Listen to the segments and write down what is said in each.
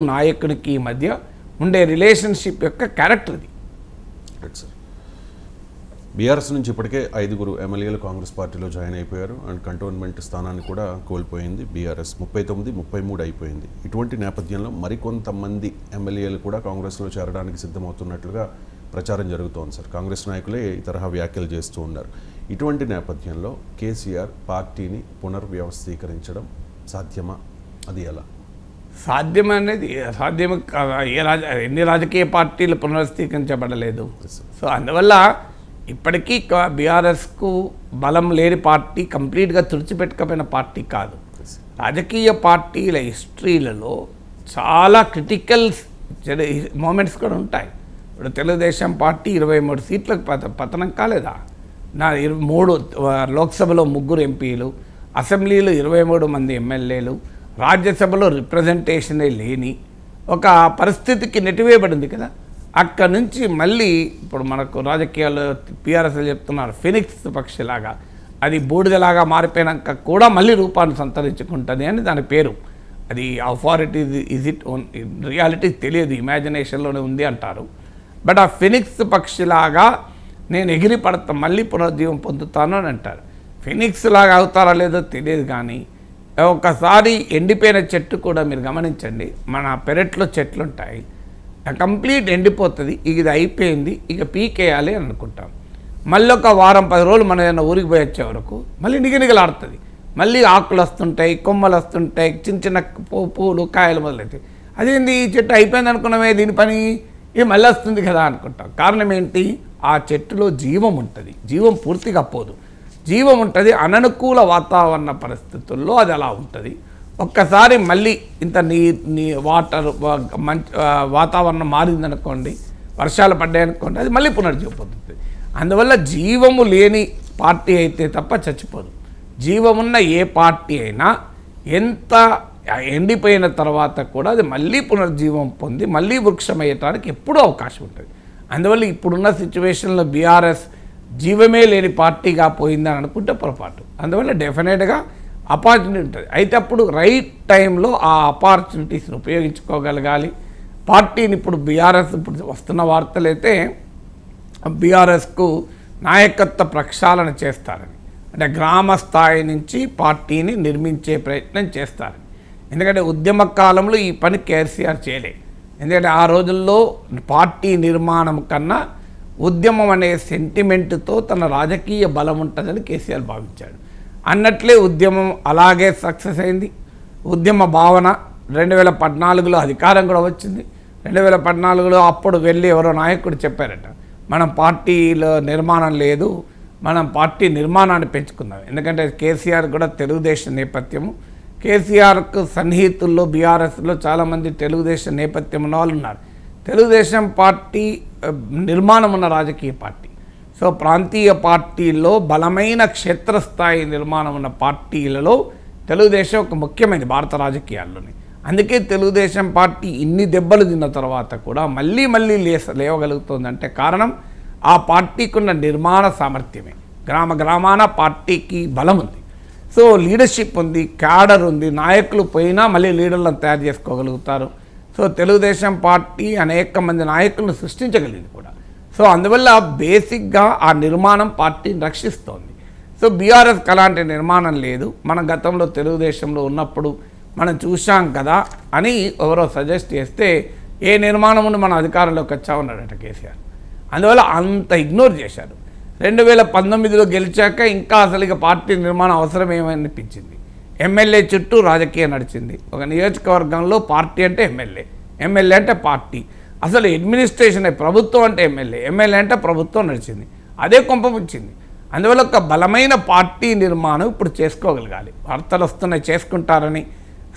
నాయకునికి మధ్య ఉండే రిలేషన్షిప్ యొక్క క్యారెక్టర్ ఇది. సార్ బీఆర్ఎస్ నుంచి ఇప్పటికే 5 ఎమ్మెల్యేలు కాంగ్రెస్ పార్టీలో జాయిన్ అయిపోయారు అండ్ కంటోన్మెంట్ స్థానాన్ని కూడా కోల్పోయింది. బీఆర్ఎస్ 39, 33 అయిపోయింది. ఇటువంటి నేపథ్యంలో మరికొంతమంది ఎమ్మెల్యేలు కూడా కాంగ్రెస్లో చేరడానికి సిద్ధమవుతున్నట్లుగా ప్రచారం జరుగుతోంది సార్. కాంగ్రెస్ నాయకులే ఈ తరహా వ్యాఖ్యలు చేస్తూ ఉన్నారు. ఇటువంటి నేపథ్యంలో కేసీఆర్ పార్టీని పునర్వ్యవస్థీకరించడం సాధ్యమా? అది ఎలా సాధ్యం అనేది సాధ్యం ఎన్ని రాజకీయ పార్టీలు పునర్వ్యవస్థీకరించబడలేదు. సో అందువల్ల ఇప్పటికీ బీఆర్ఎస్కు బలం లేని పార్టీ, కంప్లీట్గా తుడిచిపెట్టుకపోయిన పార్టీ కాదు. రాజకీయ పార్టీల హిస్టరీలలో చాలా క్రిటికల్ మూమెంట్స్ కూడా ఉంటాయి. ఇప్పుడు తెలుగుదేశం పార్టీ 23 సీట్లకు పతనం కాలేదా? 3 లోక్సభలో 3 ఎంపీలు, అసెంబ్లీలో 23 మంది ఎమ్మెల్యేలు, రాజ్యసభలో రిప్రజెంటేషనే లేని ఒక పరిస్థితికి నెట్టివేయబడింది కదా. అక్కడ నుంచి మళ్ళీ ఇప్పుడు మనకు రాజకీయాలు పిఆర్ఎస్ చెప్తున్నారు ఫినిక్స్ పక్షిలాగా అది బూడిదలాగా మారిపోయినాక కూడా మళ్ళీ రూపాన్ని సంతరించుకుంటుంది అని దాని పేరు. అది అథారిటీ ఇజ్ ఇట్ రియాలిటీ తెలియదు, ఇమాజినేషన్లోనే ఉంది అంటారు. బట్ ఆ ఫినిక్స్ పక్షిలాగా నేను ఎగిరి పడతా మళ్ళీ పునరుజ్జీవం పొందుతాను అని అంటారు. ఫినిక్స్ లాగా అవుతారా లేదో తెలియదు, కానీ ఒకసారి ఎండిపోయిన చెట్టు కూడా మీరు గమనించండి, మన పెరట్లో చెట్లు ఉంటాయి, కంప్లీట్ ఎండిపోతుంది, ఇది అయిపోయింది ఇక పీకేయాలి అని అనుకుంటాం. మళ్ళీ ఒక వారం 10 రోజులు మన ఏదైనా ఊరికి పోయి వచ్చే వరకు మళ్ళీ నిగనిగలాడుతుంది, మళ్ళీ ఆకులు వస్తుంటాయి, కొమ్మలు వస్తుంటాయి, చిన్న చిన్న పూలు కాయలు మొదలవుతాయి. అదేంది ఈ చెట్టు అయిపోయింది అనుకున్నామే, దీని పని ఇది మళ్ళీ వస్తుంది కదా అనుకుంటాం. కారణం ఏంటి? ఆ చెట్టులో జీవం ఉంటుంది, జీవం పూర్తిగా పోదు, జీవం ఉంటుంది. అననుకూల వాతావరణ పరిస్థితుల్లో అది అలా ఉంటుంది. ఒక్కసారి మళ్ళీ ఇంత వాటర్ మంచి వాతావరణం మారిందనుకోండి, వర్షాలు పడ్డాయనుకోండి, అది మళ్ళీ పునర్జీవం పొందుతుంది. అందువల్ల జీవము లేని పార్టీ అయితే తప్ప చచ్చిపోదు. జీవమున్న ఏ పార్టీ అయినా ఎంత ఎండిపోయిన తర్వాత కూడా అది మళ్ళీ పునర్జీవం పొంది మళ్ళీ వృక్షం అయ్యటానికి ఎప్పుడూ అవకాశం ఉంటుంది. అందువల్ల ఇప్పుడున్న సిచ్యువేషన్లో బీఆర్ఎస్ జీవమే లేని పార్టీగా పోయిందని అనుకుంటే పొరపాటు. అందువల్ల డెఫినెట్గా ఆపర్చునిటీ ఉంటుంది. అయితే అప్పుడు రైట్ టైంలో ఆ ఆపర్చునిటీస్ని ఉపయోగించుకోగలగాలి. పార్టీని ఇప్పుడు బీఆర్ఎస్ ఇప్పుడు వస్తున్న వార్తలైతే బీఆర్ఎస్కు నాయకత్వ ప్రక్షాళన చేస్తారని, అంటే గ్రామ స్థాయి నుంచి పార్టీని నిర్మించే ప్రయత్నం చేస్తారని. ఎందుకంటే ఉద్యమ కాలంలో ఈ పని కేసీఆర్ చేయలే. ఎందుకంటే ఆ రోజుల్లో పార్టీ నిర్మాణం కన్నా ఉద్యమం అనే సెంటిమెంట్తో తన రాజకీయ బలం ఉంటుందని కేసీఆర్ భావించాడు. అన్నట్లే ఉద్యమం అలాగే సక్సెస్ అయింది. ఉద్యమ భావన 2014లో అధికారం కూడా వచ్చింది. 2014లో అప్పుడు వెళ్ళి ఎవరో నాయకుడు చెప్పారట, మనం పార్టీలో నిర్మాణం లేదు, మనం పార్టీ నిర్మాణాన్ని పెంచుకుందాం. ఎందుకంటే కేసీఆర్ కూడా తెలుగుదేశం నేపథ్యము, కేసీఆర్కు సన్నిహితుల్లో బీఆర్ఎస్లో చాలామంది తెలుగుదేశం నేపథ్యం ఉన్న వాళ్ళు ఉన్నారు. తెలుగుదేశం పార్టీ నిర్మాణం ఉన్న రాజకీయ పార్టీ. సో ప్రాంతీయ పార్టీల్లో బలమైన క్షేత్రస్థాయి నిర్మాణం ఉన్న పార్టీలలో తెలుగుదేశం ఒక ముఖ్యమైనది భారత రాజకీయాల్లోని. అందుకే తెలుగుదేశం పార్టీ ఇన్ని దెబ్బలు తిన్న తర్వాత కూడా మళ్ళీ లేవగలుగుతుందంటే కారణం ఆ పార్టీకి ఉన్న నిర్మాణ సామర్థ్యమే. గ్రామాన పార్టీకి బలం ఉంది. సో లీడర్షిప్ ఉంది, క్యాడర్ ఉంది, నాయకులు పోయినా మళ్ళీ లీడర్లను తయారు చేసుకోగలుగుతారు. సో తెలుగుదేశం పార్టీ అనేక మంది నాయకులను సృష్టించగలిగింది కూడా. సో అందువల్ల బేసిక్గా ఆ నిర్మాణం పార్టీని రక్షిస్తోంది. సో బీఆర్ఎస్కి అలాంటి నిర్మాణం లేదు. మనం గతంలో తెలుగుదేశంలో ఉన్నప్పుడు మనం చూసాం కదా అని ఎవరో సజెస్ట్ చేస్తే ఏ నిర్మాణం ఉండి మన అధికారంలోకి వచ్చామన్నాడట కేసీఆర్. అందువల్ల అంత ఇగ్నోర్ చేశారు. 2019లో గెలిచాక ఇంకా అసలు ఇక పార్టీ నిర్మాణం అవసరం ఏమనిపించింది. ఎమ్మెల్యే చుట్టూ రాజకీయం నడిచింది. ఒక నియోజకవర్గంలో పార్టీ అంటే ఎమ్మెల్యే అంటే పార్టీ, అసలు అడ్మినిస్ట్రేషన్ ప్రభుత్వం అంటే ఎమ్మెల్యే అంటే ప్రభుత్వం నడిచింది. అదే కొంపముచ్చింది. అందువల్ల ఒక బలమైన పార్టీ నిర్మాణం ఇప్పుడు చేసుకోగలగాలి. వార్తలు వస్తున్నాయి చేసుకుంటారని.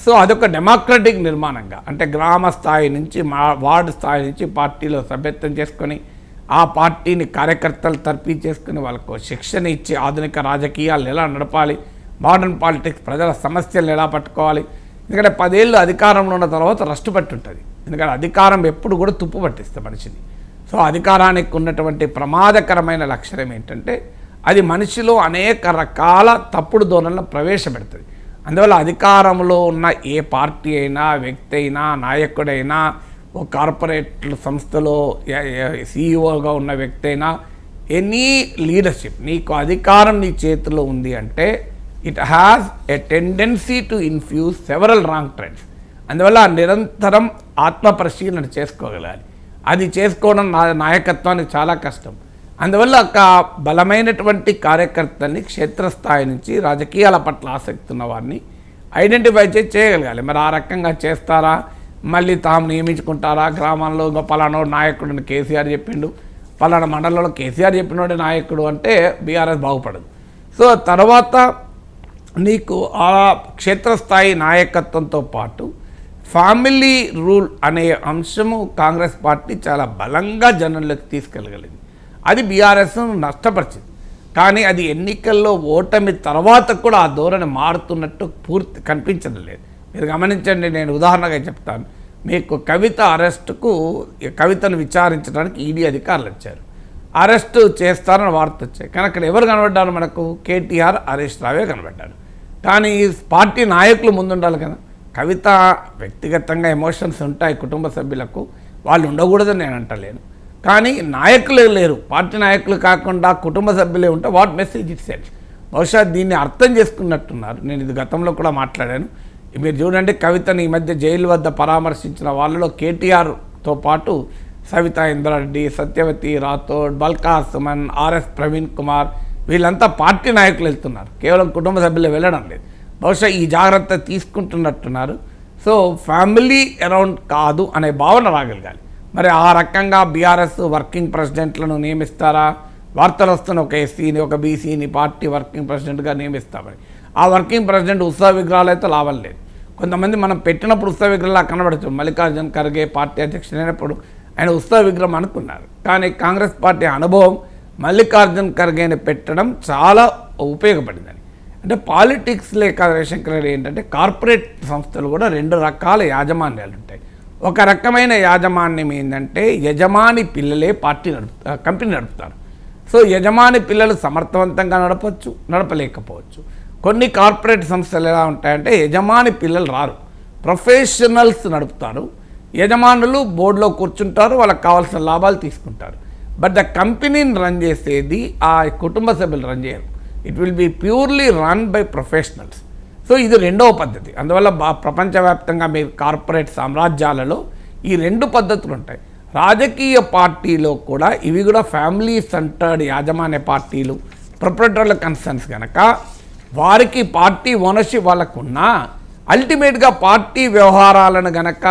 సో అదొక డెమోక్రటిక్ నిర్మాణంగా, అంటే గ్రామ స్థాయి నుంచి వార్డు స్థాయి నుంచి పార్టీలో సభ్యత్వం చేసుకొని ఆ పార్టీని కార్యకర్తలు తర్ఫీ చేసుకుని వాళ్ళకు శిక్షణ ఇచ్చి ఆధునిక రాజకీయాలు ఎలా నడపాలి, మోడర్న్ పాలిటిక్స్ ప్రజల సమస్యలను ఎలా పట్టుకోవాలి. ఎందుకంటే 10 ఏళ్ళు అధికారంలో ఉన్న తర్వాత రష్టు పట్టి ఉంటుంది. ఎందుకంటే అధికారం ఎప్పుడు కూడా తుప్పు పట్టిస్తుంది మనిషిని. సో అధికారానికి ఉన్నటువంటి ప్రమాదకరమైన లక్షణం ఏంటంటే అది మనిషిలో అనేక రకాల తప్పుడు ధోరణులను ప్రవేశపెడుతుంది. అందువల్ల అధికారంలో ఉన్న ఏ పార్టీ అయినా, వ్యక్తి అయినా, నాయకుడైనా, ఒక కార్పొరేట్ సంస్థలో సీఈఓగా ఉన్న వ్యక్తి అయినా, ఎనీ లీడర్షిప్, నీకు అధికారం నీ చేతిలో ఉంది అంటే it has a tendency to infuse several wrong trends. అందువల్ల నిరంతరం ఆత్మపరిశీలన చేసుకోగలాలి. అది చేసుకోవడం నాయకత్వానికి చాలా కష్టం. అందువల్ల ఒక బలమైనటువంటి కార్యకర్తల్ని క్షేత్రస్థాయి నుంచి రాజకీయాల పట్ల ఆసక్తి ఉన్న వారిని ఐడెంటిఫై చేయగలగాలి. మరి ఆ రకంగా చేస్తారా, మళ్ళీ తాము నియమించుకుంటారా? గ్రామాల్లో ఇంకా పలానా నాయకుడిని కేసీఆర్ చెప్పిండు, పలానా మండలంలో కేసీఆర్ చెప్పినోడే నాయకుడు అంటే బీఆర్ఎస్ బాగుపడదు. సో తర్వాత నీకు ఆ క్షేత్రస్థాయి నాయకత్వంతో పాటు ఫ్యామిలీ రూల్ అనే అంశము కాంగ్రెస్ పార్టీ చాలా బలంగా జనంలోకి తీసుకెళ్ళగలిగింది. అది బీఆర్ఎస్ నష్టపరిచింది. కానీ అది ఎన్నికల్లో ఓటమి తర్వాత కూడా ఆ ధోరణి మారుతున్నట్టు పూర్తి కనిపించడం లేదు. మీరు గమనించండి, నేను ఉదాహరణగా చెప్తాను. మీకు కవిత అరెస్టుకు, కవితను విచారించడానికి ఈడీ అధికారులు వచ్చారు. అరెస్ట్ చేస్తారని వార్త వచ్చాయి. కానీ అక్కడ ఎవరు కనబడ్డారు? మనకు కేటీఆర్, హరీష్ రావే కనబడ్డారు. కానీ పార్టీ నాయకులు ముందుండాలి కదా. కవిత వ్యక్తిగతంగా ఎమోషన్స్ ఉంటాయి కుటుంబ సభ్యులకు, వాళ్ళు ఉండకూడదని నేను అంటలేను. కానీ నాయకులే లేరు, పార్టీ నాయకులు కాకుండా కుటుంబ సభ్యులే ఉంటే వాట్ మెసేజ్ ఇట్ సెండ్స్? బహుశా దీన్ని అర్థం చేసుకున్నట్టున్నారు. నేను ఇది గతంలో కూడా మాట్లాడాను. మీరు చూడండి, కవితని ఈ మధ్య జైలు వద్ద పరామర్శించిన వాళ్ళలో కేటీఆర్తో పాటు సవితా ఇంద్రారెడ్డి, సత్యవతి రాథోడ్, బల్కా సుమన్, ఆర్ఎస్ ప్రవీణ్ కుమార్, వీళ్ళంతా పార్టీ నాయకులు వెళ్తున్నారు, కేవలం కుటుంబ సభ్యులు వెళ్ళడం లేదు. బహుశా ఈ జాగ్రత్త తీసుకుంటున్నట్టున్నారు. సో ఫ్యామిలీ అరౌండ్ కాదు అనే భావన రాగలగాలి. మరి ఆ రకంగా బీఆర్ఎస్ వర్కింగ్ ప్రెసిడెంట్లను నియమిస్తారా? వార్తలు వస్తున్న ఒక ఎస్సీని, ఒక బీసీని పార్టీ వర్కింగ్ ప్రెసిడెంట్గా నియమిస్తామని. ఆ వర్కింగ్ ప్రెసిడెంట్ ఉత్సవ విగ్రహాలు అయితే లాభం లేదు. కొంతమంది మనం పెట్టినప్పుడు ఉత్సవ విగ్రహాలు కనబడుతుంది. మల్లికార్జున ఖర్గే పార్టీ అధ్యక్షుడు అయినప్పుడు ఆయన ఉత్సవ విగ్రహం అనుకున్నారు. కానీ కాంగ్రెస్ పార్టీ అనుభవం మల్లికార్జున ఖర్గేని పెట్టడం చాలా ఉపయోగపడిందని. అంటే పాలిటిక్స్లో రవిశంకర్ రెడ్డి ఏంటంటే, కార్పొరేట్ సంస్థలు కూడా రెండు రకాల యాజమాన్యాలు ఉంటాయి. ఒక రకమైన యాజమాన్యం ఏంటంటే, యజమాని పిల్లలే కంపెనీ నడుపుతారు. సో యజమాని పిల్లలు సమర్థవంతంగా నడపచ్చు, నడపలేకపోవచ్చు. కొన్ని కార్పొరేట్ సంస్థలు ఎలా ఉంటాయంటే, యజమాని పిల్లలు రారు, ప్రొఫెషనల్స్ నడుపుతారు. యజమానులు బోర్డులో కూర్చుంటారు, వాళ్ళకి కావాల్సిన లాభాలు తీసుకుంటారు. బట్ ద కంపెనీని రన్ చేసేది ఆ కుటుంబ సభ్యులు రన్ చేయరు. It will be purely run by professionals. So ఇది రెండవ పద్ధతి. అందువల్ల ప్రపంచవ్యాప్తంగా మీరు కార్పొరేట్ సామ్రాజ్యాలలో ఈ రెండు పద్ధతులు ఉంటాయి. రాజకీయ పార్టీలో కూడా ఇవి కూడా ఫ్యామిలీ సెంటర్డ్ యాజమాన్య పార్టీలు, ప్రొప్రైటర్ల కన్సర్న్స్ కనుక వారికి పార్టీ ఓనర్షిప్ వాళ్ళకున్నా అల్టిమేట్గా పార్టీ వ్యవహారాలను గనక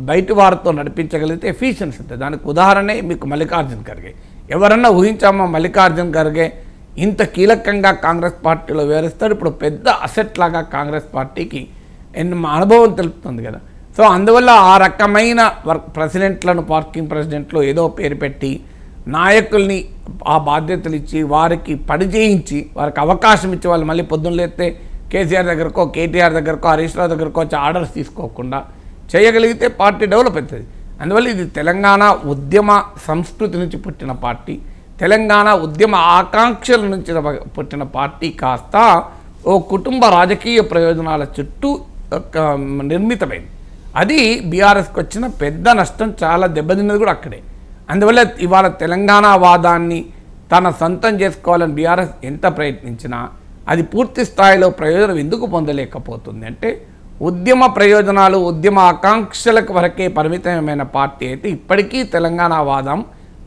బయటి వారితో నడిపించగలిగితే ఎఫిషియన్సీ ఉంటుంది. దానికి ఉదాహరణే మీకు మల్లికార్జున ఖర్గే. ఎవరన్నా ఊహించామా మల్లికార్జున ఖర్గే ఇంత కీలకంగా కాంగ్రెస్ పార్టీలో వివరిస్తాడు? ఇప్పుడు పెద్ద అసెట్ లాగా కాంగ్రెస్ పార్టీకి అనుభవం తెలుపుతుంది కదా. సో అందువల్ల ఆ రకమైన ప్రెసిడెంట్లను, వర్కింగ్ ప్రెసిడెంట్లు ఏదో పేరు పెట్టి నాయకుల్ని ఆ బాధ్యతలు ఇచ్చి వారికి పని చేయించి వారికి అవకాశం ఇచ్చి వాళ్ళు మళ్ళీ పొద్దున్న లేస్తే కేసీఆర్ దగ్గరకో, కేటీఆర్ దగ్గరకో, హరీష్ రావు దగ్గరకో వచ్చి ఆర్డర్స్ తీసుకోకుండా చేయగలిగితే పార్టీ డెవలప్ అవుతుంది. అందువల్ల ఇది తెలంగాణ ఉద్యమ సంస్కృతి నుంచి పుట్టిన పార్టీ, తెలంగాణ ఉద్యమ ఆకాంక్షల నుంచి పుట్టిన పార్టీ కాస్త ఓ కుటుంబ రాజకీయ ప్రయోజనాల చుట్టూ నిర్మితమైంది. అది బీఆర్ఎస్కి వచ్చిన పెద్ద నష్టం, చాలా దెబ్బతిన్నది కూడా అక్కడే. అందువల్ల ఇవాళ తెలంగాణ వాదాన్ని తన సొంతం చేసుకోవాలని బీఆర్ఎస్ ఎంత ప్రయత్నించినా అది పూర్తి స్థాయిలో ప్రయోజనం ఎందుకు పొందలేకపోతుంది అంటే, ఉద్యమ ప్రయోజనాలు, ఉద్యమ ఆకాంక్షలకు వరకే పరిమితమైన పార్టీ అయితే ఇప్పటికీ తెలంగాణ వాదం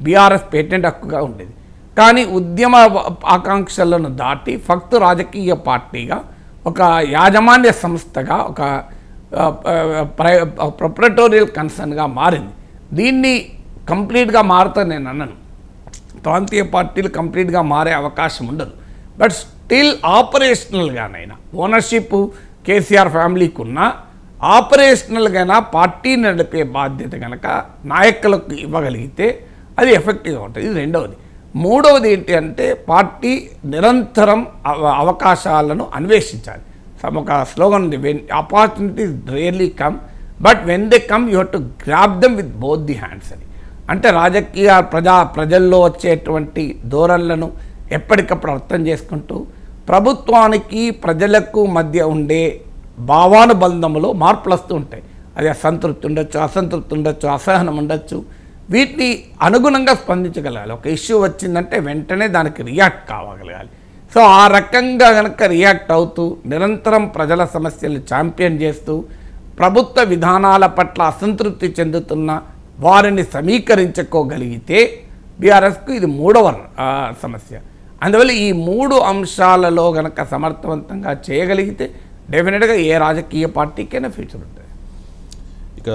బీఆర్ఎస్ పేటెంట్ హక్కుగా ఉండేది. కానీ ఉద్యమ ఆకాంక్షలను దాటి ఫక్తు రాజకీయ పార్టీగా, ఒక యాజమాన్య సంస్థగా, ఒక ప్రొప్రైటోరియల్ కన్సర్న్గా మారింది. దీన్ని కంప్లీట్గా మారుతా నేను అన్నాను. ప్రాంతీయ పార్టీలు కంప్లీట్గా మారే అవకాశం ఉండదు. బట్ స్టిల్ ఆపరేషనల్గానైనా ఓనర్షిప్ కేసీఆర్ ఫ్యామిలీకి ఉన్న ఆపరేషనల్గా పార్టీని నడిపే బాధ్యత కనుక నాయకులకు ఇవ్వగలిగితే అది ఎఫెక్టివ్గా ఉంటుంది. ఇది రెండవది. మూడవది ఏంటి అంటే, పార్టీ నిరంతరం అవకాశాలను అన్వేషించాలి. ఒక స్లోగన్ ఉంది, when opportunities rarely come but when they come you have to grab them with both the hands అని. అంటే రాజకీయ ప్రజల్లో వచ్చేటువంటి ధోరణులను ఎప్పటికప్పుడు అర్థం చేసుకుంటూ ప్రభుత్వానికి ప్రజలకు మధ్య ఉండే భావానుబంధంలో మార్పులు వస్తూ ఉంటాయి. అది అసంతృప్తి ఉండొచ్చు, అసంతృప్తి ఉండొచ్చు, అసహనం ఉండొచ్చు. వీటిని అనుగుణంగా స్పందించగలగాలి. ఒక ఇష్యూ వచ్చిందంటే వెంటనే దానికి రియాక్ట్ కావగలగాలి. సో ఆ రకంగా కనుక రియాక్ట్ అవుతూ నిరంతరం ప్రజల సమస్యలు ఛాంపియన్ చేస్తూ ప్రభుత్వ విధానాల పట్ల అసంతృప్తి చెందుతున్న వారిని సమీకరించుకోగలిగితే బీఆర్ఎస్కు ఇది మూడవ సమస్య. అందువల్ల ఈ 3 అంశాలలో కనుక సమర్థవంతంగా చేయగలిగితే డెఫినెట్గా ఏ రాజకీయ పార్టీకైనా ఫ్యూచర్ ఉంటుంది. ఇక